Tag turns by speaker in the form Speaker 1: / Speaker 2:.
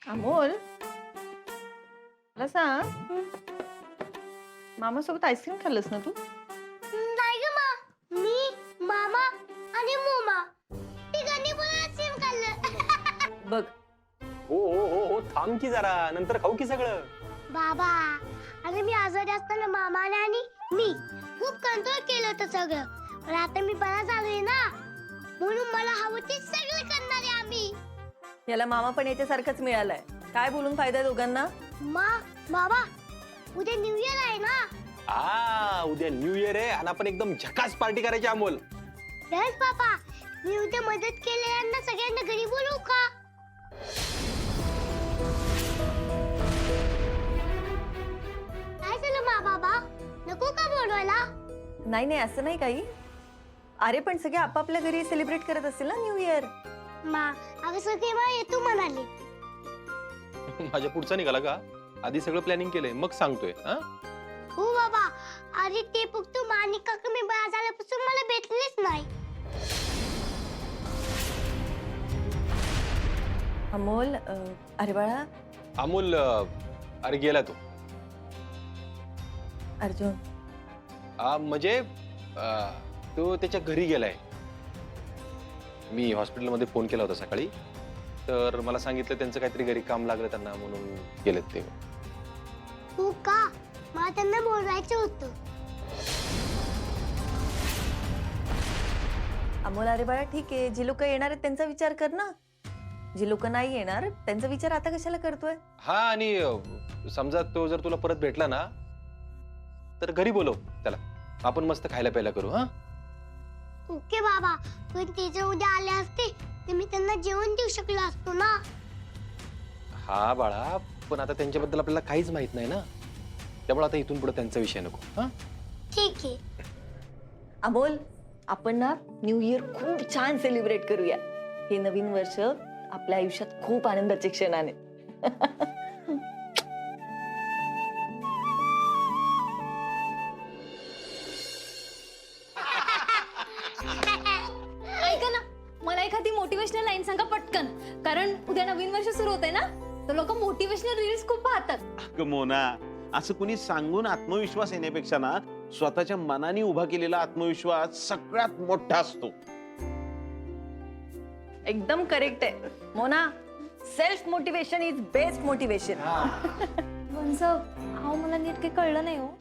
Speaker 1: अमोल, मला सांग, मामा सोबत आईस्क्रीम खाल्लंस ना तू?
Speaker 2: नाही ग मा, मी मामा आणि मोमा तिघांनी पण आईस्क्रीम खाल्लं.
Speaker 1: बघ,
Speaker 3: हो हो हो हो, थांब की जरा, नंतर खाऊ की सगळं.
Speaker 2: बाबा, अरे मी आजारी असताना मामाने आणि मी खूप कंट्रोल केलं होतं सगळं. पण आता मी बरा झालोय ना, म्हणून मला हवं ते सगळं करणार आहे आम्ही.
Speaker 1: याला मामा पण याच्यासारखंच मिळालंय. काय बोलून फायदा आहे दोघांना?
Speaker 2: बाबा, उद्या न्यू इयर आहे ना.
Speaker 3: उद्या न्यू इयर आहे आणि आपण एकदम झकास पार्टी करायची अमोल.
Speaker 2: यस बाबा, मी उद्या मदत केलेल्यांना सगळ्यांना घरी बोलवू का? काय झालं बाबा, नको का बोलवायला?
Speaker 1: नाही नाही, असं नाही काही. अरे पण सगळे आपापल्या घरी सेलिब्रेट करत असतील ना न्यू इयर.
Speaker 2: अगं सगळे येतो म्हणाले.
Speaker 3: माझ्या पुढचा निघाला का? आधी सगळं प्लॅनिंग केलंय मग सांगतोय.
Speaker 2: हो बाबा, अरे ते फक्त मानिक काका मी बरा झाल्यापासून मला भेटलेच नाही.
Speaker 1: अमोल, अरे बाळा.
Speaker 3: अमोल, अरे गेला तो.
Speaker 1: अर्जुन,
Speaker 3: म्हणजे तो त्याच्या घरी गेलाय. मी हॉस्पिटलमध्ये फोन केला होता सकाळी, तर मला सांगितलं त्यांचं काहीतरी घरी काम लागलं त्यांना म्हणून गेलेत ते.
Speaker 2: हो का? मला त्यांना बोलवायचं होतं.
Speaker 1: अमोल, अरे बाळा ठीक आहे. जी लोक येणार आहेत त्यांचा विचार कर ना. जी लोक नाही येणार त्यांचा विचार आता कशाला करतोय?
Speaker 3: हा, आणि समजा तो जर तुला परत भेटला ना, तर घरी बोलव त्याला. आपण मस्त खायला प्यायला करू.
Speaker 2: ओके बाबा, पण ते जर उद्या आले असते तर मी त्यांना जेवण देऊ शकलो असतो ना.
Speaker 3: हा बाळा, पण आता त्यांच्याबद्दल आपल्याला काहीच माहित नाही ना, त्यामुळे आता इथून पुढे त्यांचा विषय नको.
Speaker 2: ठीक आहे.
Speaker 1: अमोल, आपण ना न्यू इयर खूप छान सेलिब्रेट करूया. हे नवीन वर्ष आपल्या आयुष्यात खूप आनंदाचे क्षण आहे.
Speaker 4: ऐका ना, मला एखादी मोटिवेशनल लाईन सांगा पटकन. कारण उद्या नवीन वर्ष सुरू होते ना, तर लोक मोटिवेशनल रील्स खूप पाहतात.
Speaker 5: अगं मोना, असं कुणी सांगून आत्मविश्वास येण्यापेक्षा ना स्वतःच्या मनाने उभा केलेला आत्मविश्वास सगळ्यात मोठा असतो.
Speaker 1: एकदम करेक्ट आहे Mona. Self motivation is best motivation.
Speaker 4: म्हणजे अहो, मला नीट काही कळलं नाही हो.